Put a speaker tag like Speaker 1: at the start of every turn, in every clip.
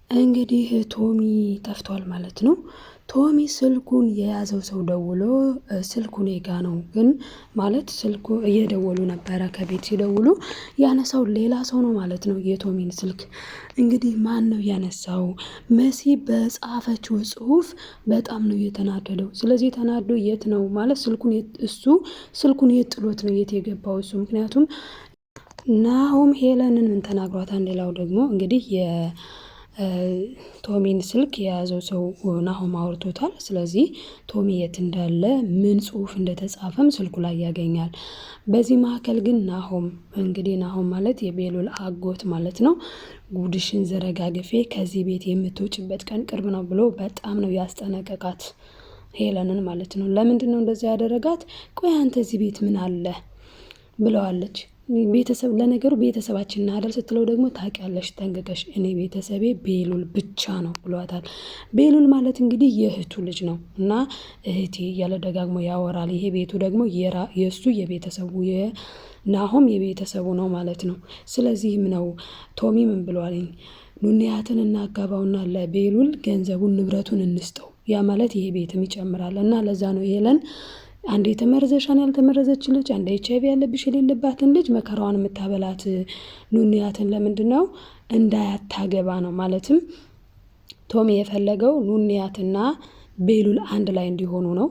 Speaker 1: እንግዲህ ቶሚ ጠፍቷል ማለት ነው። ቶሚ ስልኩን የያዘው ሰው ደውሎ ስልኩ እኔ ጋ ነው ግን ማለት ስልኩ እየደወሉ ነበረ ከቤት ሲደውሉ ያነሳው ሌላ ሰው ነው ማለት ነው። የቶሚን ስልክ እንግዲህ ማን ነው ያነሳው? መሲ በጻፈችው ጽሁፍ በጣም ነው የተናደደው። ስለዚህ ተናዶ የት ነው ማለት ስልኩን የት ጥሎት ነው የት የገባው እሱ ምክንያቱም ናሆም ሄለንን ምን ተናግሯታል? ሌላው ደግሞ እንግዲህ ቶሚን ስልክ የያዘው ሰው ናሆም አውርቶታል። ስለዚህ ቶሚ የት እንዳለ ምን ጽሁፍ እንደተጻፈም ስልኩ ላይ ያገኛል። በዚህ መካከል ግን ናሆም ማለት የቤሉል አጎት ማለት ነው። ጉድሽን ዘረጋግፌ ከዚህ ቤት የምትወጭበት ቀን ቅርብ ነው ብሎ በጣም ነው ያስጠነቀቃት ሄለንን ማለት ነው። ለምንድን ነው እንደዛ ያደረጋት? ቆይ አንተ እዚህ ቤት ምን አለ ብለዋለች። ቤተሰብ ለነገሩ ቤተሰባችንን አይደል ስትለው ደግሞ ታውቂያለሽ ጠንቅቀሽ እኔ ቤተሰቤ ቤሉል ብቻ ነው ብሏታል። ቤሉል ማለት እንግዲህ የእህቱ ልጅ ነው እና እህቴ እያለ ደጋግሞ ያወራል። ይሄ ቤቱ ደግሞ የእሱ የቤተሰቡ ናሆም የቤተሰቡ ነው ማለት ነው። ስለዚህም ነው ቶሚ ምን ብሏልኝ ኑንያትን እናጋባውና ለቤሉል ገንዘቡን ንብረቱን እንስጠው ያ ማለት ይሄ ቤትም ይጨምራል እና ለዛ ነው ሄለን አንዴ የተመረዘሻን ያልተመረዘች ልጅ አንዴ ኤችአይቪ ያለብሽ የሌለባትን ልጅ መከራዋን የምታበላት ኑንያትን ለምንድነው እንዳያታገባ ነው። ማለትም ቶሚ የፈለገው ኑንያትና ቤሉል አንድ ላይ እንዲሆኑ ነው።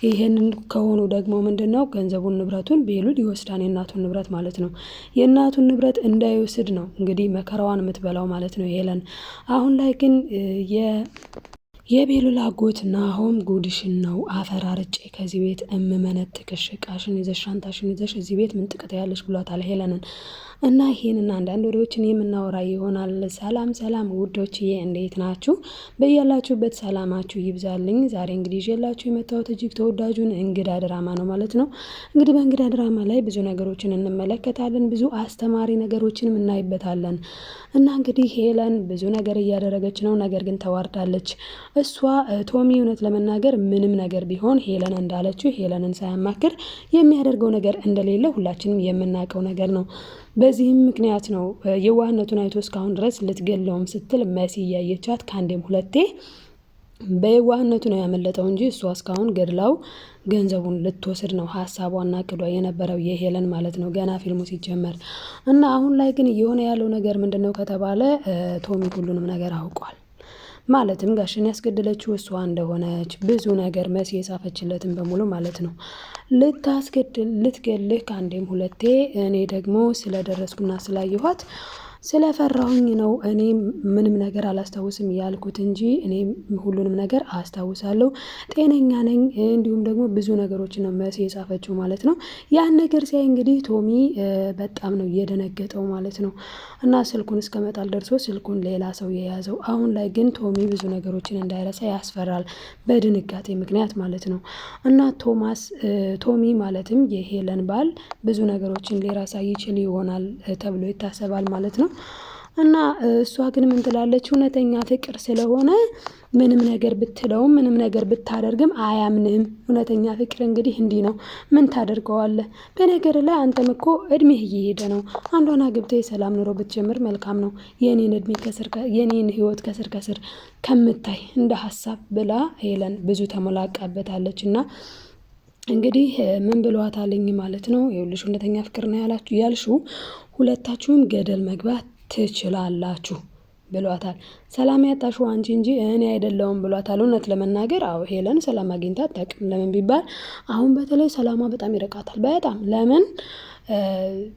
Speaker 1: ይሄንን ከሆኑ ደግሞ ምንድነው ገንዘቡን ንብረቱን ቤሉል ይወስዳን የእናቱን ንብረት ማለት ነው። የእናቱን ንብረት እንዳይወስድ ነው እንግዲህ መከራዋን የምትበላው ማለት ነው ሄለን። አሁን ላይ ግን የቤሉል አጎት ናሆም ጉድሽን ነው አፈራርጬ ከዚህ ቤት እምመነጥቅሽ ዕቃሽን ይዘሽ ሻንጣሽን ይዘሽ እዚህ ቤት ምን ትቀያለሽ ብሏታል ሄለንን። እና ይሄንን አንዳንድ ወሬዎችን የምናወራ ይሆናል። ሰላም ውዶችዬ እንዴት ናችሁ? በያላችሁበት ሰላማችሁ ይብዛልኝ። ዛሬ እንግዲህ ይዤላችሁ የመጣሁት እጅግ ተወዳጁን እንግዳ ድራማ ነው ማለት ነው። እንግዲህ በእንግዳ ድራማ ላይ ብዙ ነገሮችን እንመለከታለን፣ ብዙ አስተማሪ ነገሮችንም እናይበታለን። እና እንግዲህ ሄለን ብዙ ነገር እያደረገች ነው፣ ነገር ግን ተዋርዳለች። እሷ ቶሚ እውነት ለመናገር ምንም ነገር ቢሆን ሄለን እንዳለችው ሄለንን ሳያማክር የሚያደርገው ነገር እንደሌለ ሁላችንም የምናውቀው ነገር ነው። በዚህም ምክንያት ነው የዋህነቱን አይቶ እስካሁን ድረስ ልትገለውም ስትል መሲ እያየቻት ከአንዴም ሁለቴ በየዋህነቱ ነው ያመለጠው እንጂ እሷ እስካሁን ገድላው ገንዘቡን ልትወስድ ነው ሀሳቧና እቅዷ የነበረው የሄለን ማለት ነው ገና ፊልሙ ሲጀመር። እና አሁን ላይ ግን እየሆነ ያለው ነገር ምንድነው ከተባለ ቶሚ ሁሉንም ነገር አውቋል። ማለትም ጋሽን ያስገደለችው እሷ እንደሆነች ብዙ ነገር መሲ የጻፈችለትን በሙሉ ማለት ነው ልትገልህ ከአንዴም ሁለቴ እኔ ደግሞ ስለደረስኩና ስላየኋት ስለፈራሁኝ ነው እኔ ምንም ነገር አላስታውስም ያልኩት እንጂ እኔ ሁሉንም ነገር አስታውሳለሁ፣ ጤነኛ ነኝ። እንዲሁም ደግሞ ብዙ ነገሮችን ነው መሲ የጻፈችው ማለት ነው። ያን ነገር ሲያይ እንግዲህ ቶሚ በጣም ነው የደነገጠው ማለት ነው። እና ስልኩን እስከ መጣል ደርሶ ስልኩን ሌላ ሰው የያዘው። አሁን ላይ ግን ቶሚ ብዙ ነገሮችን እንዳይረሳ ያስፈራል በድንጋጤ ምክንያት ማለት ነው። እና ቶሚ ማለትም የሄለን ባል ብዙ ነገሮችን ሊረሳ ይችል ይሆናል ተብሎ ይታሰባል ማለት ነው። እና እሷ ግን ምን ትላለች? እውነተኛ ፍቅር ስለሆነ ምንም ነገር ብትለውም ምንም ነገር ብታደርግም አያምንም። እውነተኛ ፍቅር እንግዲህ እንዲህ ነው። ምን ታደርገዋለህ? በነገር ላይ አንተም እኮ እድሜህ እየሄደ ነው። አንዷን አግብተህ የሰላም ኑሮ ብትጀምር መልካም ነው። የኔን ህይወት ከስር ከስር ከምታይ እንደ ሀሳብ ብላ ሄለን ብዙ ተሞላቃበታለች። እና እንግዲህ ምን ብሏታልኝ ማለት ነው? ይኸውልሽ እውነተኛ ፍቅር ነው ያልሽው ሁለታችሁም ገደል መግባት ትችላላችሁ ብሏታል። ሰላም ያጣሽው አንቺ እንጂ እኔ አይደለሁም ብሏታል። እውነት ለመናገር አዎ ሄለን ሰላም አግኝታ አታውቅም። ለምን ቢባል አሁን በተለይ ሰላሟ በጣም ይርቃታል። ለምን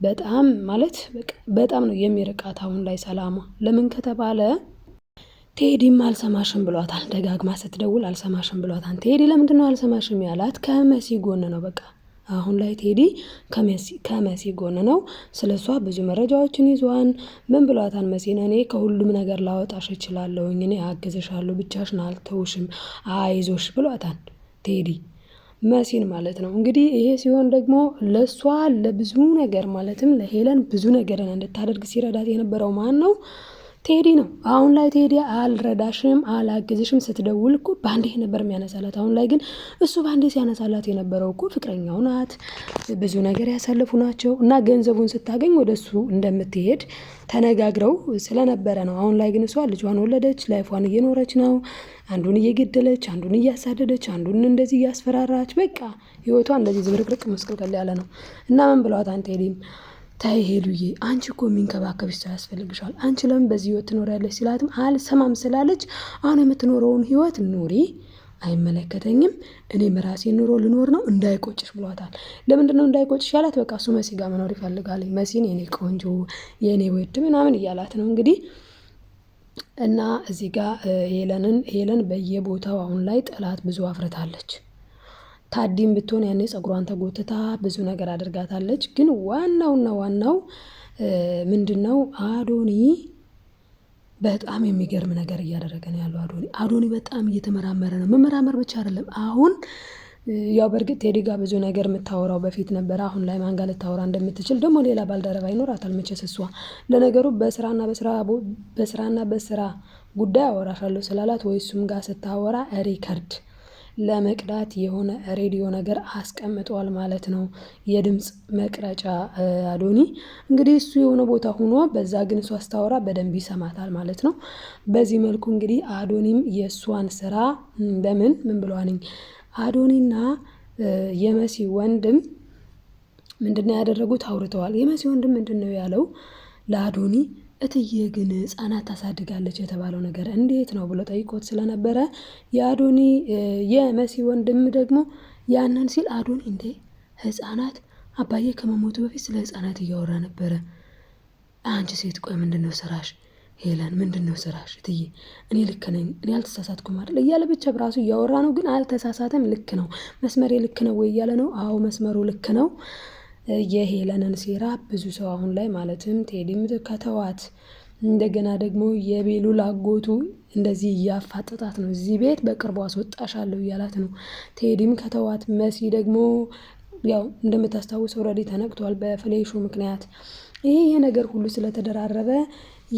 Speaker 1: በጣም ማለት በጣም ነው የሚርቃት አሁን ላይ ሰላሟ። ለምን ከተባለ ቴዲም አልሰማሽም ብሏታል። ደጋግማ ስትደውል አልሰማሽም ብሏታል። ቴዲ ለምንድነው አልሰማሽም ያላት? ከመሲ ጎን ነው በቃ አሁን ላይ ቴዲ ከመሲ ጎን ነው። ስለሷ ብዙ መረጃዎችን ይዟን ምን ብሏታል መሲን? እኔ ከሁሉም ነገር ላወጣሽ እችላለሁኝ፣ እኔ አግዝሻለሁ፣ ብቻሽን አልተውሽም፣ አይዞሽ ብሏታል ቴዲ መሲን ማለት ነው። እንግዲህ ይሄ ሲሆን ደግሞ ለሷ ለብዙ ነገር ማለትም ለሄለን ብዙ ነገርን እንድታደርግ ሲረዳት የነበረው ማን ነው? ቴዲ ነው። አሁን ላይ ቴዲ አልረዳሽም አላግዝሽም ስትደውል እኮ ባንዴ ነበር የሚያነሳላት። አሁን ላይ ግን እሱ ባንዴ ሲያነሳላት የነበረው እኮ ፍቅረኛው ናት፣ ብዙ ነገር ያሳለፉ ናቸው እና ገንዘቡን ስታገኝ ወደ እሱ እንደምትሄድ ተነጋግረው ስለነበረ ነው። አሁን ላይ ግን እሷ ልጇን ወለደች፣ ላይፏን እየኖረች ነው። አንዱን እየገደለች፣ አንዱን እያሳደደች፣ አንዱን እንደዚህ እያስፈራራች፣ በቃ ህይወቷ እንደዚህ ዝብርቅርቅ መስቀልቀል ያለ ነው እና ምን ብለዋት ቴዲም ታይ ሄሉዬ አንቺ እኮ የሚንከባከብሽ ሰው ያስፈልግሻል። አንቺ ለምን በዚህ ህይወት ትኖሪያለሽ ሲላትም አልሰማም ስላለች አሁን የምትኖረውን ህይወት ኑሪ፣ አይመለከተኝም፣ እኔም ራሴን ኑሮ ልኖር ነው እንዳይቆጭሽ ብሏታል። ለምንድነው እንዳይቆጭሽ ያላት? በቃ እሱ መሲ ጋር መኖር ይፈልጋል። መሲን የኔ ቆንጆ የኔ ውድ ምናምን እያላት ነው እንግዲህ እና እዚህ ጋር ሄለን በየቦታው አሁን ላይ ጠላት ብዙ አፍርታለች። ታዲም ብትሆን ያኔ ፀጉሯን ተጎትታ ብዙ ነገር አድርጋታለች። ግን ዋናው ምንድነው አዶኒ በጣም የሚገርም ነገር እያደረገ ነው ያለው። አዶኒ በጣም እየተመራመረ ነው። መመራመር ብቻ አይደለም አሁን ያው በእርግጥ ቴዲ ጋር ብዙ ነገር የምታወራው በፊት ነበር። አሁን ላይ ማን ጋር ልታወራ እንደምትችል ደግሞ ሌላ ባልደረባ ይኖራታል መቼስ እሷ። ለነገሩ በስራና በስራ ጉዳይ አወራሻለሁ ስላላት ወይ እሱም ጋር ስታወራ ሪከርድ ለመቅዳት የሆነ ሬዲዮ ነገር አስቀምጧል ማለት ነው። የድምጽ መቅረጫ አዶኒ እንግዲህ እሱ የሆነ ቦታ ሆኖ በዛ ግን እሷ ስታወራ በደንብ ይሰማታል ማለት ነው። በዚህ መልኩ እንግዲህ አዶኒም የእሷን ስራ ምን ብለዋንኝ አዶኒና የመሲ ወንድም ምንድነው ያደረጉት? አውርተዋል። የመሲ ወንድም ምንድነው ያለው ለአዶኒ እትዬ ግን ህፃናት ታሳድጋለች የተባለው ነገር እንዴት ነው ብሎ ጠይቆት ስለነበረ የአዶኒ የመሲ ወንድም ደግሞ ያንን ሲል አዶኒ እንዴ ህፃናት አባዬ ከመሞቱ በፊት ስለ ህፃናት እያወራ ነበረ። አንቺ ሴት ቆይ ምንድነው ስራሽ? ሄለን ምንድነው ስራሽ? እትዬ እኔ ልክ ነኝ፣ እኔ አልተሳሳትኩም አይደል እያለ ብቻ በራሱ እያወራ ነው። ግን አልተሳሳተም፣ ልክ ነው፣ መስመሬ ልክ ነው ወይ እያለ ነው። አዎ መስመሩ ልክ ነው። የሄለንን ሴራ ብዙ ሰው አሁን ላይ ማለትም ቴዲም ከተዋት እንደገና ደግሞ የቤሉል አጎቱ እንደዚህ እያፋጠጣት ነው። እዚህ ቤት በቅርቡ አስወጣሻለሁ እያላት ነው። ቴዲም ከተዋት መሲ ደግሞ ያው እንደምታስታውሰው ኦልሬዲ ተነቅቷል በፍሌሹ ምክንያት። ይሄ ነገር ሁሉ ስለተደራረበ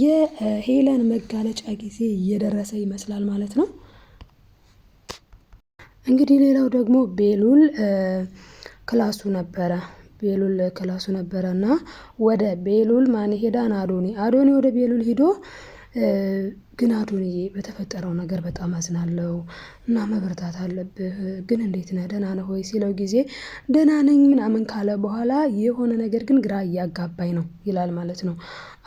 Speaker 1: የሄለን መጋለጫ ጊዜ እየደረሰ ይመስላል ማለት ነው። እንግዲህ ሌላው ደግሞ ቤሉል ክላሱ ነበረ። ቤሉል ክላሱ ነበረና ወደ ቤሉል ማን ሄዳን? አዶኒ ወደ ቤሉል ሂዶ ግን አዶኒዬ በተፈጠረው ነገር በጣም አዝናለሁ እና መበርታት አለብህ፣ ግን እንዴት ነህ ደህና ነህ ወይ ሲለው ጊዜ ደህና ነኝ ምናምን ካለ በኋላ የሆነ ነገር ግን ግራ እያጋባኝ ነው ይላል ማለት ነው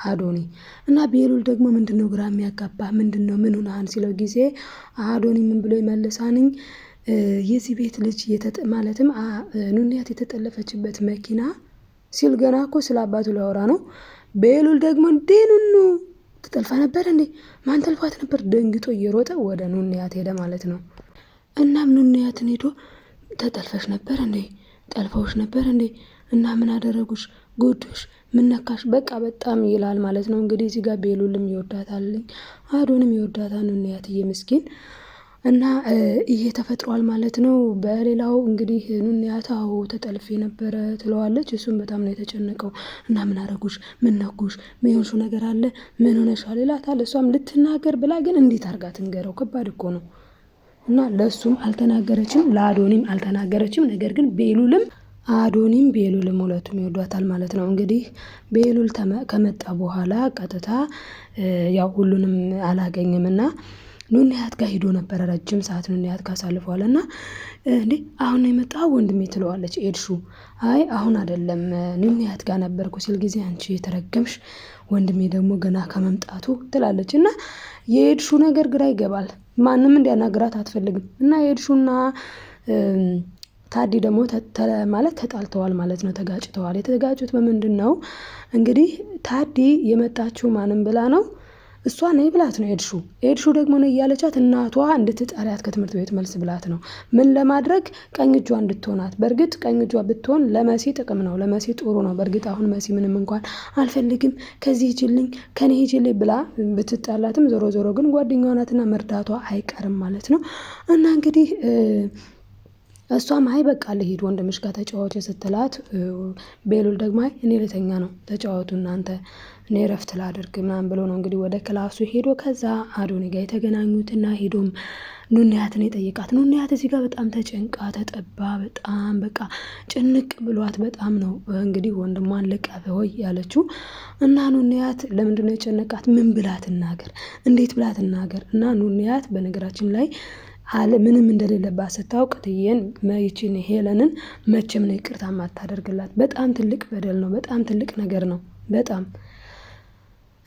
Speaker 1: አዶኒ። እና ቤሉል ደግሞ ምንድነው ግራ የሚያጋባ ምንድነው ምን ሆነሃል ሲለው ጊዜ አዶኒ ምን ብሎ ይመልሳንኝ የዚህ ቤት ልጅ ማለትም ኑንያት የተጠለፈችበት መኪና ሲል ገና እኮ ስለ አባቱ ሊያወራ ነው። ቤሉል ደግሞ እንዴ ኑኑ ተጠልፋ ነበር እንዴ? ማን ተልፏት ነበር? ደንግጦ እየሮጠ ወደ ኑንያት ሄደ ማለት ነው። እናም ኑንያትን ሄዶ ተጠልፈሽ ነበር እንዴ? ጠልፈውሽ ነበር እንዴ? እና ምን አደረጉሽ? ጎዱሽ? ምን ነካሽ? በቃ በጣም ይላል ማለት ነው። እንግዲህ እዚህ ጋር ቤሉልም ይወዳታል፣ አዶንም ይወዳታል ኑንያትዬ ምስኪን እና ይሄ ተፈጥሯል ማለት ነው። በሌላው እንግዲህ ኑንያታው ተጠልፌ ነበረ ትለዋለች። እሱም በጣም ነው የተጨነቀው። እና ምን አረጉሽ? ምን ነኩሽ? ምን የሆንሹ ነገር አለ? ምን ሆነሻል? ይላታል። እሷም ልትናገር ብላ ግን እንዴት አርጋ ትንገረው? ከባድ እኮ ነው። እና ለሱም አልተናገረችም፣ ለአዶኒም አልተናገረችም። ነገር ግን ቤሉልም አዶኒም ቤሉልም ሁለቱም ይወዷታል ማለት ነው። እንግዲህ ቤሉል ከመጣ በኋላ ቀጥታ ያው ሁሉንም አላገኝምና ኑንያት ጋር ሂዶ ነበረ። ረጅም ሰዓት ኑንያት ጋር አሳልፈዋል። እና እንዴ አሁን ነው የመጣው ወንድሜ ትለዋለች ኤድሹ። አይ አሁን አይደለም ኑንያት ጋር ነበርኩ ሲል ጊዜ አንቺ የተረገምሽ ወንድሜ ደግሞ ገና ከመምጣቱ ትላለች። እና የኤድሹ ነገር ግራ ይገባል። ማንም እንዲያናግራት አትፈልግም። እና የኤድሹና ታዲ ደግሞ ማለት ተጣልተዋል ማለት ነው፣ ተጋጭተዋል። የተጋጩት በምንድን ነው እንግዲህ ታዲ የመጣችው ማንም ብላ ነው እሷ ነይ ብላት ነው ኤድሹ ደግሞ ነው እያለቻት እናቷ እንድትጠሪያት ከትምህርት ቤት መልስ ብላት ነው። ምን ለማድረግ ቀኝ እጇ እንድትሆናት። በእርግጥ ቀኝ እጇ ብትሆን ለመሲ ጥቅም ነው፣ ለመሲ ጥሩ ነው። በእርግጥ አሁን መሲ ምንም እንኳን አልፈልግም ከዚህ ሂጂልኝ ከኔ ሂጂልኝ ብላ ብትጣላትም ዞሮ ዞሮ ግን ጓደኛዋ ናትና መርዳቷ አይቀርም ማለት ነው። እና እንግዲህ እሷም አይ በቃ ልሂድ ወንድምሽ ጋር ተጫወች ስትላት ቤሉል ደግሞ አይ እኔ ልተኛ ነው ተጫወቱ እናንተ እኔ እረፍት ላድርግ ምናምን ብሎ ነው እንግዲህ ወደ ክላሱ ሄዶ ከዛ አዶኒ ጋር የተገናኙትና ሄዶም ኑንያትን የጠየቃት። ኑንያት እዚህ ጋር በጣም ተጨንቃ ተጠባ በጣም በቃ ጭንቅ ብሏት በጣም ነው እንግዲህ ወንድሟን ልቀፍ ሆይ ያለችው እና ኑንያት ለምንድነው የጨነቃት? ምን ብላ ትናገር? እንዴት ብላ ትናገር? እና ኑንያት በነገራችን ላይ ምንም እንደሌለባት ስታውቅ ትዬን ይችን ሄለንን መቼም ነው ይቅርታ ማታደርግላት። በጣም ትልቅ በደል ነው። በጣም ትልቅ ነገር ነው። በጣም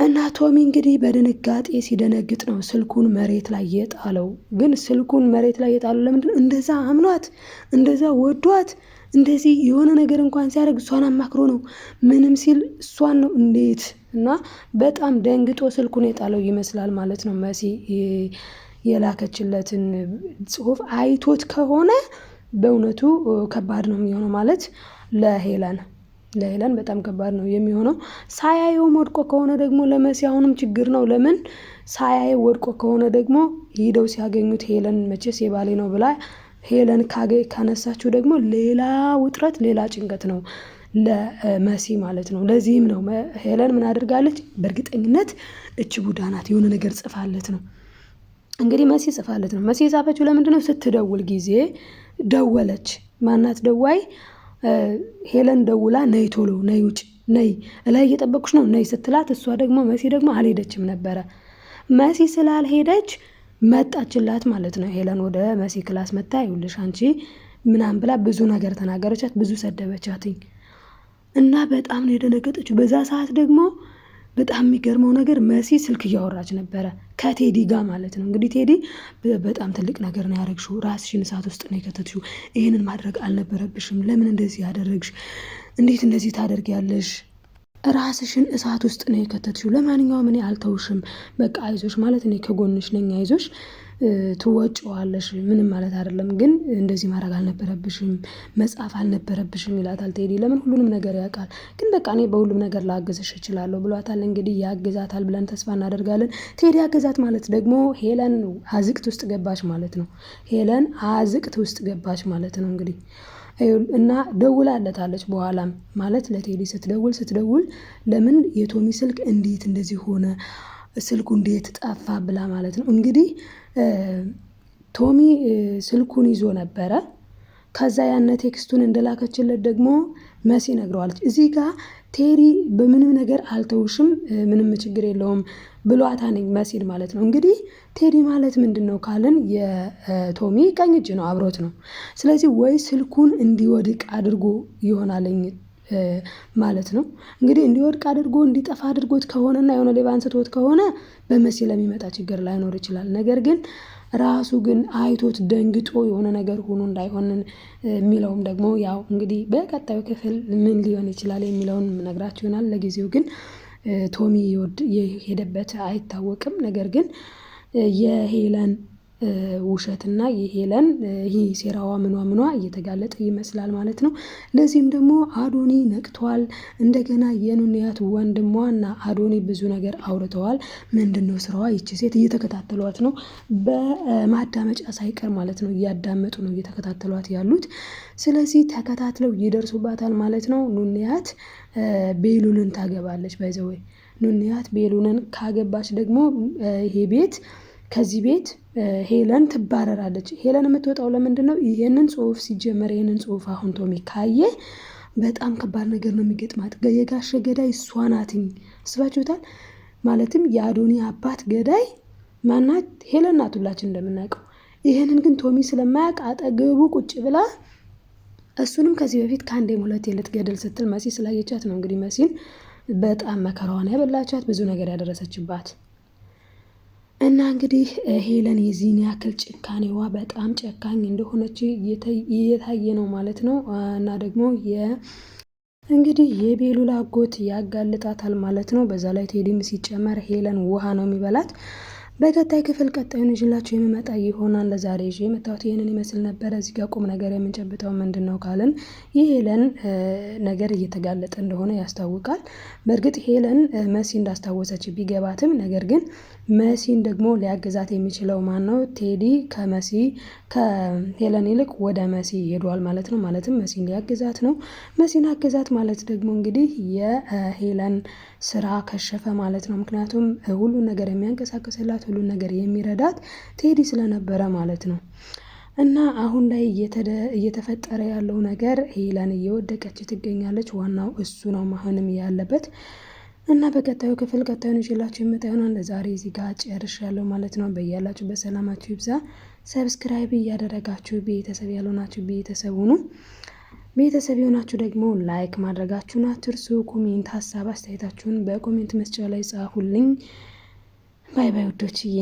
Speaker 1: እና ቶሚ እንግዲህ በድንጋጤ ሲደነግጥ ነው ስልኩን መሬት ላይ የጣለው። ግን ስልኩን መሬት ላይ የጣለው ለምንድን ነው? እንደዛ አምኗት እንደዛ ወዷት እንደዚህ የሆነ ነገር እንኳን ሲያደርግ እሷን አማክሮ ነው ምንም ሲል እሷን ነው እንዴት። እና በጣም ደንግጦ ስልኩን የጣለው ይመስላል ማለት ነው። መሲ የላከችለትን ጽሁፍ አይቶት ከሆነ በእውነቱ ከባድ ነው የሚሆነው ማለት ለሄለን በጣም ከባድ ነው የሚሆነው። ሳያየውም ወድቆ ከሆነ ደግሞ ለመሲ አሁንም ችግር ነው። ለምን ሳያየው ወድቆ ከሆነ ደግሞ ሄደው ሲያገኙት ሄለን መቼስ የባሌ ነው ብላ ሄለን ካነሳችው ደግሞ ሌላ ውጥረት ሌላ ጭንቀት ነው ለመሲ ማለት ነው። ለዚህም ነው ሄለን ምን አድርጋለች? በእርግጠኝነት እች ቡዳ ናት የሆነ ነገር ጽፋለት ነው እንግዲህ መሲ ጽፋለት ነው። መሲ የጻፈችው ለምንድነው? ስትደውል ጊዜ ደወለች። ማናት ደዋይ? ሄለን ደውላ ነይ ቶሎ ነይ ውጭ ነይ እላይ እየጠበቅሽ ነው ነይ ስትላት እሷ ደግሞ መሲ ደግሞ አልሄደችም ነበረ። መሲ ስላልሄደች መጣችላት ማለት ነው። ሄለን ወደ መሲ ክላስ መጣ። ይኸውልሽ አንቺ ምናምን ብላ ብዙ ነገር ተናገረቻት፣ ብዙ ሰደበቻትኝ እና በጣም ነው የደነገጠችው። በዛ ሰዓት ደግሞ በጣም የሚገርመው ነገር መሲ ስልክ እያወራች ነበረ ከቴዲ ጋር ማለት ነው። እንግዲህ ቴዲ በጣም ትልቅ ነገር ነው ያደረግሽው፣ ራስሽን እሳት ውስጥ ነው የከተትሽው፣ ይህንን ማድረግ አልነበረብሽም፣ ለምን እንደዚህ ያደረግሽ፣ እንዴት እንደዚህ ታደርጊያለሽ፣ ራስሽን እሳት ውስጥ ነው የከተትሽው፣ ለማንኛውም እኔ አልተውሽም፣ በቃ አይዞሽ ማለት እኔ ከጎንሽ ነኝ፣ አይዞሽ ትወጪዋለሽ፣ ምንም ማለት አይደለም፣ ግን እንደዚህ ማድረግ አልነበረብሽም፣ መጻፍ አልነበረብሽም ይላታል ቴዲ። ለምን ሁሉንም ነገር ያውቃል፣ ግን በቃ እኔ በሁሉም ነገር ላግዝሽ እችላለሁ ብሏታል። እንግዲህ ያግዛታል ብለን ተስፋ እናደርጋለን። ቴዲ ያገዛት ማለት ደግሞ ሄለን አዝቅት ውስጥ ገባች ማለት ነው። ሄለን አዝቅት ውስጥ ገባች ማለት ነው እንግዲህ እና ደውላለታለች በኋላም ማለት ለቴዲ ስትደውል ለምን የቶሚ ስልክ እንዴት እንደዚህ ሆነ፣ ስልኩ እንዴት ጠፋ ብላ ማለት ነው። እንግዲህ ቶሚ ስልኩን ይዞ ነበረ። ከዛ ያነ ቴክስቱን እንደላከችለት ደግሞ መሲ ነግረዋለች። እዚህ ጋር ቴዲ በምንም ነገር አልተውሽም፣ ምንም ችግር የለውም ብሏታን መሲል ማለት ነው። እንግዲህ ቴዲ ማለት ምንድን ነው ካልን የቶሚ ቀኝ እጅ ነው፣ አብሮት ነው። ስለዚህ ወይ ስልኩን እንዲወድቅ አድርጎ ይሆናለኝ ማለት ነው። እንግዲህ እንዲወድቅ አድርጎ እንዲጠፋ አድርጎት ከሆነና የሆነ ሌባ አንስቶት ከሆነ በመሲ ለሚመጣ ችግር ላይኖር ይችላል። ነገር ግን ራሱ ግን አይቶት ደንግጦ የሆነ ነገር ሆኖ እንዳይሆንን የሚለውም ደግሞ ያው እንግዲህ በቀጣዩ ክፍል ምን ሊሆን ይችላል የሚለውን ነግራችሁ ይሆናል። ለጊዜው ግን ቶሚ የሄደበት አይታወቅም። ነገር ግን የሄለን ውሸትና የሄለን ይህ ሴራዋ ምኗ እየተጋለጠ ይመስላል ማለት ነው። ለዚህም ደግሞ አዶኒ ነቅቷል። እንደገና የኑንያት ወንድሟና አዶኒ ብዙ ነገር አውርተዋል። ምንድነው ስራዋ? ይቺ ሴት እየተከታተሏት ነው፣ በማዳመጫ ሳይቀር ማለት ነው። እያዳመጡ ነው እየተከታተሏት ያሉት። ስለዚህ ተከታትለው ይደርሱባታል ማለት ነው። ኑንያት ቤሉልን ታገባለች። ባይዘወይ ኑንያት ቤሉልን ካገባች ደግሞ ይሄ ቤት ከዚህ ቤት ሄለን ትባረራለች። ሄለን የምትወጣው ለምንድን ነው? ይሄንን ጽሁፍ ሲጀመር ይሄንን ጽሁፍ አሁን ቶሚ ካየ በጣም ከባድ ነገር ነው የሚገጥማት። የጋሸ ገዳይ እሷ ናትኝ። አስባችሁታል? ማለትም የአዶኒ አባት ገዳይ ማናት? ሄለን ናት ሁላችን እንደምናውቀው። ይሄንን ግን ቶሚ ስለማያውቅ አጠገቡ ቁጭ ብላ እሱንም ከዚህ በፊት ከአንዴም ሁለቴ ልትገድል ስትል መሲ ስላየቻት ነው እንግዲህ መሲን በጣም መከራዋን ያበላቻት፣ ብዙ ነገር ያደረሰችባት እና እንግዲህ ሄለን የዚህን ያክል ጭካኔዋ በጣም ጨካኝ እንደሆነች እየታየ ነው ማለት ነው። እና ደግሞ እንግዲህ የቤሉል አጎት ያጋልጣታል ማለት ነው። በዛ ላይ ቴዲም ሲጨመር ሄለን ውሃ ነው የሚበላት። በቀጣይ ክፍል ቀጣዩን ይዤላችሁ የሚመጣ ይሆናል። ለዛሬ ይዤ የመጣሁት ይህንን ይመስል ነበረ። እዚህ ጋር ቁም ነገር የምንጨብጠው ምንድን ነው ካልን የሄለን ነገር እየተጋለጠ እንደሆነ ያስታውቃል። በእርግጥ ሄለን መሲ እንዳስታወሰች ቢገባትም ነገር ግን መሲን ደግሞ ሊያግዛት የሚችለው ማን ነው? ቴዲ ከሄለን ይልቅ ወደ መሲ ሄዷል ማለት ነው። ማለትም መሲን ሊያግዛት ነው። መሲን አግዛት ማለት ደግሞ እንግዲህ የሄለን ስራ ከሸፈ ማለት ነው። ምክንያቱም ሁሉን ነገር የሚያንቀሳቅስላት ሁሉን ነገር የሚረዳት ቴዲ ስለነበረ ማለት ነው። እና አሁን ላይ እየተፈጠረ ያለው ነገር ሄለን እየወደቀች ትገኛለች። ዋናው እሱ ነው መሆንም ያለበት። እና በቀጣዩ ክፍል ቀጣዩን ይዤላችሁ የምመጣ ይሆናል። ለዛሬ እዚህ ጋር ጨርሻለሁ ማለት ነው። በያላችሁበት ሰላማችሁ ይብዛ። ሰብስክራይብ እያደረጋችሁ ቤተሰብ ያልሆናችሁ ቤተሰብ ሁኑ። ቤተሰብ የሆናችሁ ደግሞ ላይክ ማድረጋችሁን አትርሱ። ኮሜንት፣ ሀሳብ አስተያየታችሁን በኮሜንት መስጫ ላይ ጻፉልኝ። ባይ ባይ ውዶችዬ።